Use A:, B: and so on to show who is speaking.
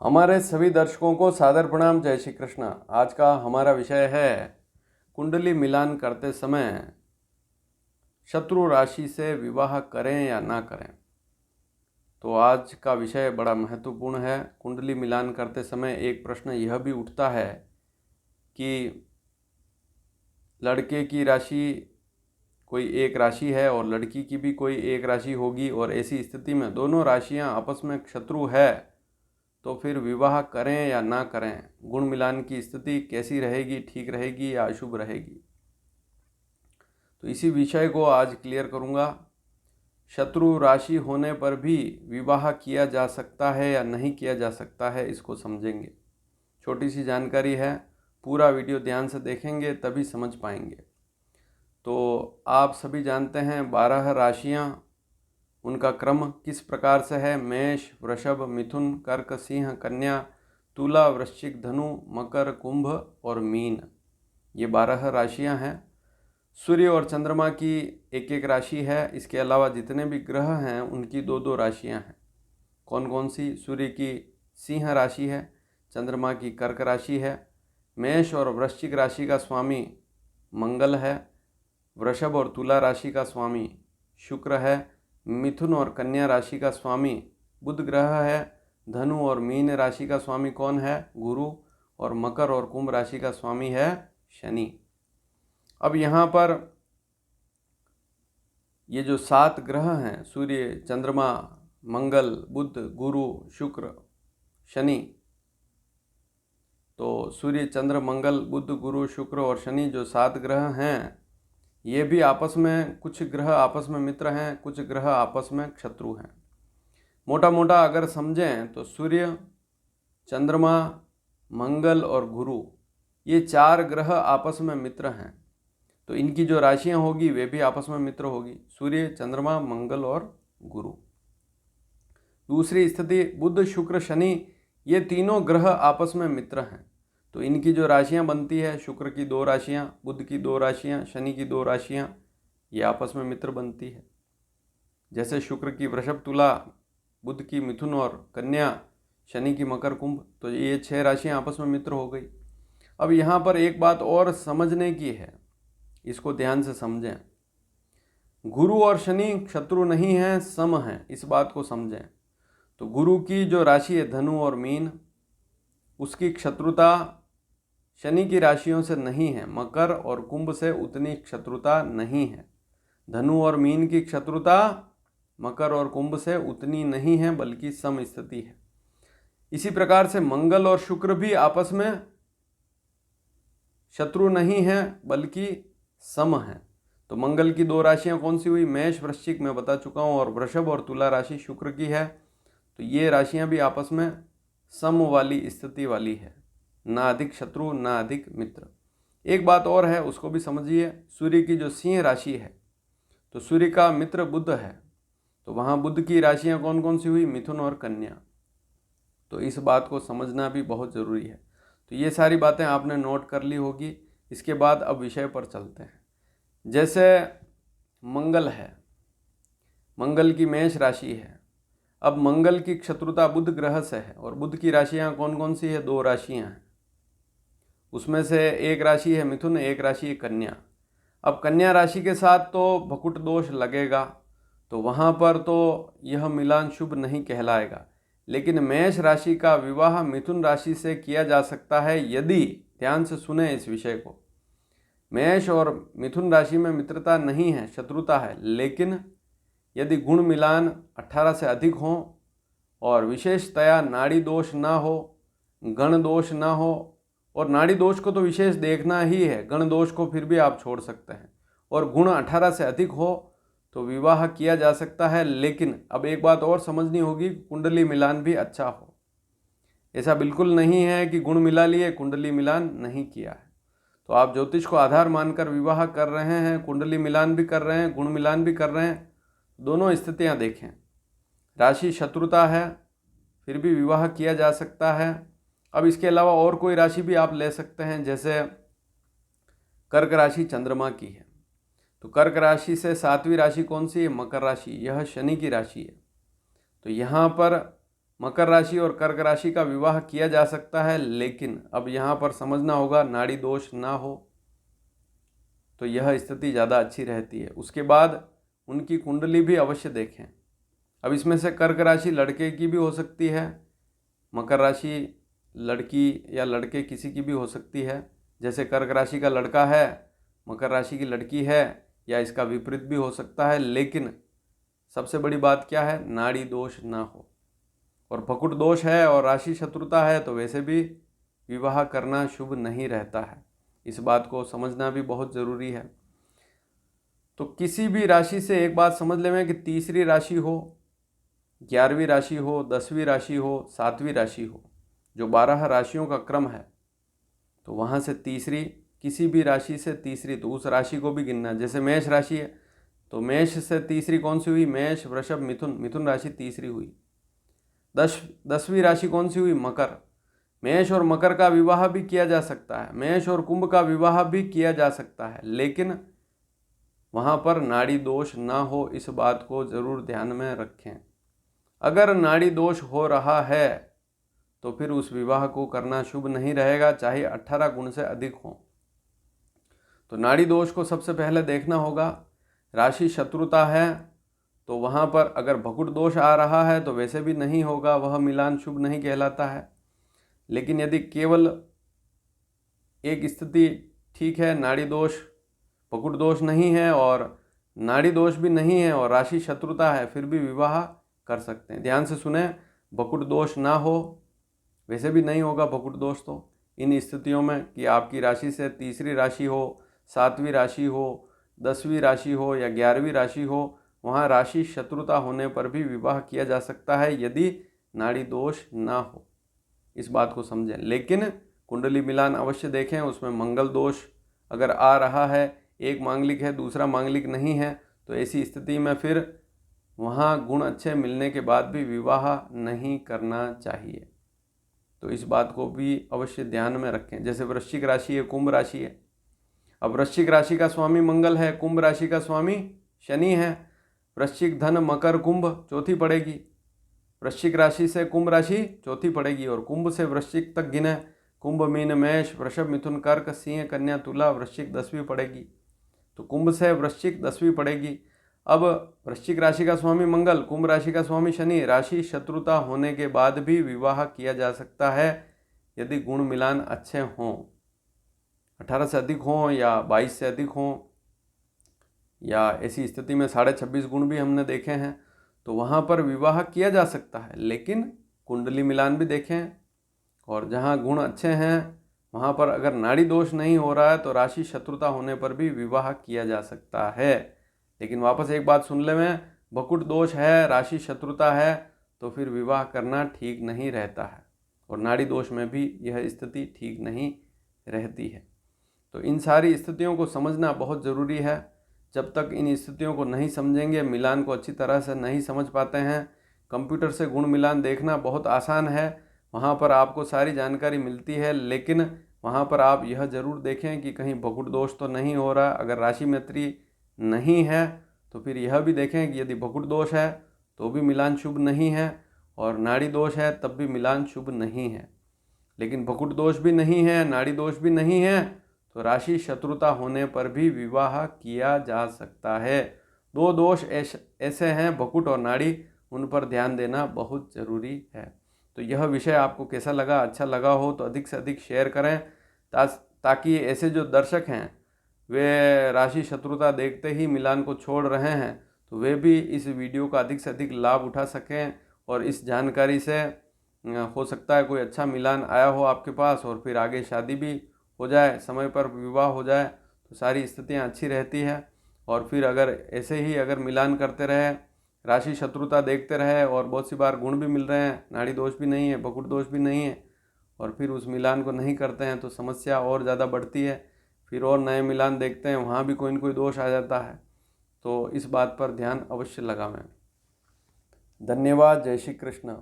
A: हमारे सभी दर्शकों को सादर प्रणाम। जय श्री कृष्ण। आज का हमारा विषय है कुंडली मिलान करते समय शत्रु राशि से विवाह करें या ना करें। तो आज का विषय बड़ा महत्वपूर्ण है। कुंडली मिलान करते समय एक प्रश्न यह भी उठता है कि लड़के की राशि कोई एक राशि है और लड़की की भी कोई एक राशि होगी, और ऐसी स्थिति में दोनों राशियां आपस में शत्रु है, तो फिर विवाह करें या ना करें। गुण मिलान की स्थिति कैसी रहेगी, ठीक रहेगी या अशुभ रहेगी। तो इसी विषय को आज क्लियर करूंगा। शत्रु राशि होने पर भी विवाह किया जा सकता है या नहीं किया जा सकता है, इसको समझेंगे। छोटी सी जानकारी है, पूरा वीडियो ध्यान से देखेंगे तभी समझ पाएंगे। तो आप सभी जानते हैं 12 राशियां, उनका क्रम किस प्रकार से है। मेष, वृषभ, मिथुन, कर्क, सिंह, कन्या, तुला, वृश्चिक, धनु, मकर, कुंभ और मीन, ये 12 राशियां हैं। सूर्य और चंद्रमा की एक एक राशि है। इसके अलावा जितने भी ग्रह हैं उनकी दो दो राशियां हैं। कौन कौन सी? सूर्य की सिंह राशि है, चंद्रमा की कर्क राशि है, मेष और वृश्चिक राशि का स्वामी मंगल है, वृषभ और तुला राशि का स्वामी शुक्र है, मिथुन और कन्या राशि का स्वामी बुध ग्रह है, धनु और मीन राशि का स्वामी कौन है? गुरु, और मकर और कुंभ राशि का स्वामी है शनि। अब यहाँ पर ये जो 7 ग्रह हैं, सूर्य, चंद्रमा, मंगल, बुध, गुरु, शुक्र, शनि, तो सूर्य, चंद्र, मंगल, बुध, गुरु, शुक्र और शनि जो 7 ग्रह हैं, ये भी आपस में, कुछ ग्रह आपस में मित्र हैं, कुछ ग्रह आपस में शत्रु हैं। मोटा मोटा अगर समझें तो सूर्य, चंद्रमा, मंगल और गुरु, ये 4 ग्रह आपस में मित्र हैं। तो इनकी जो राशियां होगी वे भी आपस में मित्र होगी, सूर्य, चंद्रमा, मंगल और गुरु। दूसरी स्थिति, बुध, शुक्र, शनि, ये तीनों ग्रह आपस में मित्र हैं। तो इनकी जो राशियां बनती है, शुक्र की 2 राशियां, बुध की 2 राशियां, शनि की 2 राशियां, ये आपस में मित्र बनती है। जैसे शुक्र की वृषभ, तुला, बुध की मिथुन और कन्या, शनि की मकर, कुंभ, तो ये 6 राशियां आपस में मित्र हो गई। अब यहाँ पर एक बात और समझने की है, इसको ध्यान से समझें। गुरु और शनि शत्रु नहीं हैं, सम हैं, इस बात को समझें। तो गुरु की जो राशि है धनु और मीन, उसकी शत्रुता शनि की राशियों से नहीं है, मकर और कुंभ से उतनी शत्रुता नहीं है। धनु और मीन की शत्रुता मकर और कुंभ से उतनी नहीं है, बल्कि सम स्थिति है। इसी प्रकार से मंगल और शुक्र भी आपस में शत्रु नहीं है, बल्कि सम है। तो मंगल की 2 राशियां कौन सी हुई? मेष, वृश्चिक, मैं बता चुका हूं, और वृषभ और तुला राशि शुक्र की है। तो ये राशियां भी आपस में सम वाली स्थिति वाली है, ना अधिक शत्रु ना अधिक मित्र। एक बात और है, उसको भी समझिए। सूर्य की जो सिंह राशि है, तो सूर्य का मित्र बुध है, तो वहाँ बुध की राशियाँ कौन कौन सी हुई? मिथुन और कन्या। तो इस बात को समझना भी बहुत ज़रूरी है। तो ये सारी बातें आपने नोट कर ली होगी। इसके बाद अब विषय पर चलते हैं। जैसे मंगल है, मंगल की मेष राशि है। अब मंगल की शत्रुता बुध ग्रह से है, और बुध की राशियाँ कौन कौन सी है? 2 राशियाँ हैं। उसमें से एक राशि है मिथुन, एक राशि है कन्या। अब कन्या राशि के साथ तो भकुट दोष लगेगा, तो वहाँ पर तो यह मिलान शुभ नहीं कहलाएगा। लेकिन मेष राशि का विवाह मिथुन राशि से किया जा सकता है, यदि, ध्यान से सुने इस विषय को, मेष और मिथुन राशि में मित्रता नहीं है, शत्रुता है, लेकिन यदि गुण मिलान 18 से अधिक हो और विशेषतया नाड़ी दोष ना हो, गण दोष ना हो, और नाड़ी दोष को तो विशेष देखना ही है, गण दोष को फिर भी आप छोड़ सकते हैं, और गुण 18 से अधिक हो तो विवाह किया जा सकता है। लेकिन अब एक बात और समझनी होगी, कुंडली मिलान भी अच्छा हो। ऐसा बिल्कुल नहीं है कि गुण मिला लिए, कुंडली मिलान नहीं किया है। तो आप ज्योतिष को आधार मानकर विवाह कर रहे हैं, कुंडली मिलान भी कर रहे हैं, गुण मिलान भी कर रहे हैं, दोनों स्थितियां देखें। राशि शत्रुता है, फिर भी विवाह किया जा सकता है। अब इसके अलावा और कोई राशि भी आप ले सकते हैं, जैसे कर्क राशि चंद्रमा की है, तो कर्क राशि से 7वीं राशि कौन सी है? मकर राशि, यह शनि की राशि है। तो यहाँ पर मकर राशि और कर्क राशि का विवाह किया जा सकता है, लेकिन अब यहाँ पर समझना होगा नाड़ी दोष ना हो तो यह स्थिति ज़्यादा अच्छी रहती है। उसके बाद उनकी कुंडली भी अवश्य देखें। अब इसमें से कर्क राशि लड़के की भी हो सकती है, मकर राशि लड़की या लड़के किसी की भी हो सकती है। जैसे कर्क राशि का लड़का है, मकर राशि की लड़की है, या इसका विपरीत भी हो सकता है। लेकिन सबसे बड़ी बात क्या है, नाड़ी दोष ना हो। और भकुट दोष है और राशि शत्रुता है तो वैसे भी विवाह करना शुभ नहीं रहता है। इस बात को समझना भी बहुत ज़रूरी है। तो किसी भी राशि से एक बात समझ लें कि तीसरी राशि हो, 11वीं राशि हो, 10वीं राशि हो, 7वीं राशि हो, जो 12 राशियों का क्रम है, तो वहाँ से तीसरी, किसी भी राशि से तीसरी, तो उस राशि को भी गिनना। जैसे मेष राशि है तो मेष से तीसरी कौन सी हुई, मेष, वृषभ, मिथुन, मिथुन राशि तीसरी हुई। 10वीं राशि कौन सी हुई, मकर। मेष और मकर का विवाह भी किया जा सकता है, मेष और कुंभ का विवाह भी किया जा सकता है, लेकिन वहाँ पर नाड़ी दोष ना हो, इस बात को जरूर ध्यान में रखें। अगर नाड़ी दोष हो रहा है तो फिर उस विवाह को करना शुभ नहीं रहेगा, चाहे 18 गुण से अधिक हो। तो नाड़ी दोष को सबसे पहले देखना होगा। राशि शत्रुता है तो वहाँ पर अगर भकुट दोष आ रहा है तो वैसे भी नहीं होगा, वह मिलान शुभ नहीं कहलाता है। लेकिन यदि केवल एक स्थिति ठीक है, नाड़ी दोष, भकुट दोष नहीं है और नाड़ी दोष भी नहीं है और राशि शत्रुता है, फिर भी विवाह कर सकते हैं। ध्यान से सुने, भकुट दोष ना हो, वैसे भी नहीं होगा भकुट दोष, तो इन स्थितियों में कि आपकी राशि से तीसरी राशि हो, 7वीं राशि हो, 10वीं राशि हो या 11वीं राशि हो, वहाँ राशि शत्रुता होने पर भी विवाह किया जा सकता है यदि नाड़ी दोष ना हो। इस बात को समझें। लेकिन कुंडली मिलान अवश्य देखें, उसमें मंगल दोष अगर आ रहा है, एक मांगलिक है दूसरा मांगलिक नहीं है, तो ऐसी स्थिति में फिर वहाँ गुण अच्छे मिलने के बाद भी विवाह नहीं करना चाहिए। तो इस बात को भी अवश्य ध्यान में रखें। जैसे वृश्चिक राशि है, कुंभ राशि है। अब वृश्चिक राशि का स्वामी मंगल है, कुंभ राशि का स्वामी शनि है। वृश्चिक, धन, मकर, कुंभ चौथी पड़ेगी। वृश्चिक राशि से कुंभ राशि चौथी पड़ेगी और कुंभ से वृश्चिक तक गिने, कुंभ, मीन, मेष, वृषभ, मिथुन, कर्क, सिंह, कन्या, तुला, वृश्चिक 10वीं पड़ेगी। तो कुंभ से वृश्चिक 10वीं पड़ेगी। अब वृश्चिक राशि का स्वामी मंगल, कुंभ राशि का स्वामी शनि, राशि शत्रुता होने के बाद भी विवाह किया जा सकता है यदि गुण मिलान अच्छे हों, 18 से अधिक हों या 22 से अधिक हों, या ऐसी स्थिति में 26.5 गुण भी हमने देखे हैं, तो वहाँ पर विवाह किया जा सकता है। लेकिन कुंडली मिलान भी देखें और जहाँ गुण अच्छे हैं वहाँ पर अगर नाड़ी दोष नहीं हो रहा है तो राशि शत्रुता होने पर भी विवाह किया जा सकता है। लेकिन वापस एक बात सुन ले, में भकुट दोष है, राशि शत्रुता है, तो फिर विवाह करना ठीक नहीं रहता है और नाड़ी दोष में भी यह स्थिति ठीक नहीं रहती है। तो इन सारी स्थितियों को समझना बहुत ज़रूरी है। जब तक इन स्थितियों को नहीं समझेंगे, मिलान को अच्छी तरह से नहीं समझ पाते हैं। कंप्यूटर से गुण मिलान देखना बहुत आसान है, वहाँ पर आपको सारी जानकारी मिलती है, लेकिन वहाँ पर आप यह ज़रूर देखें कि कहीं भकुट दोष तो नहीं हो रहा। अगर राशि मैत्री नहीं है तो फिर यह भी देखें कि यदि भकुट दोष है तो भी मिलान शुभ नहीं है और नाड़ी दोष है तब भी मिलान शुभ नहीं है। लेकिन भकुट दोष भी नहीं है, नाड़ी दोष भी नहीं है, तो राशि शत्रुता होने पर भी विवाह किया जा सकता है। 2 दोष ऐसे हैं, भकुट और नाड़ी, उन पर ध्यान देना बहुत ज़रूरी है। तो यह विषय आपको कैसा लगा? अच्छा लगा हो तो अधिक से अधिक शेयर करें ताकि ऐसे जो दर्शक हैं वे राशि शत्रुता देखते ही मिलान को छोड़ रहे हैं तो वे भी इस वीडियो का अधिक से अधिक लाभ उठा सकें और इस जानकारी से हो सकता है कोई अच्छा मिलान आया हो आपके पास और फिर आगे शादी भी हो जाए, समय पर विवाह हो जाए, तो सारी स्थितियां अच्छी रहती है। और फिर अगर ऐसे ही अगर मिलान करते रहे, राशि शत्रुता देखते रहे और बहुत सी बार गुण भी मिल रहे हैं, नाड़ी दोष भी नहीं है, भकुट दोष भी नहीं है, और फिर उस मिलान को नहीं करते हैं तो समस्या और ज़्यादा बढ़ती है। फिर और नए मिलान देखते हैं, वहाँ भी कोई न कोई दोष आ जाता है। तो इस बात पर ध्यान अवश्य लगावें। धन्यवाद। जय श्री कृष्ण।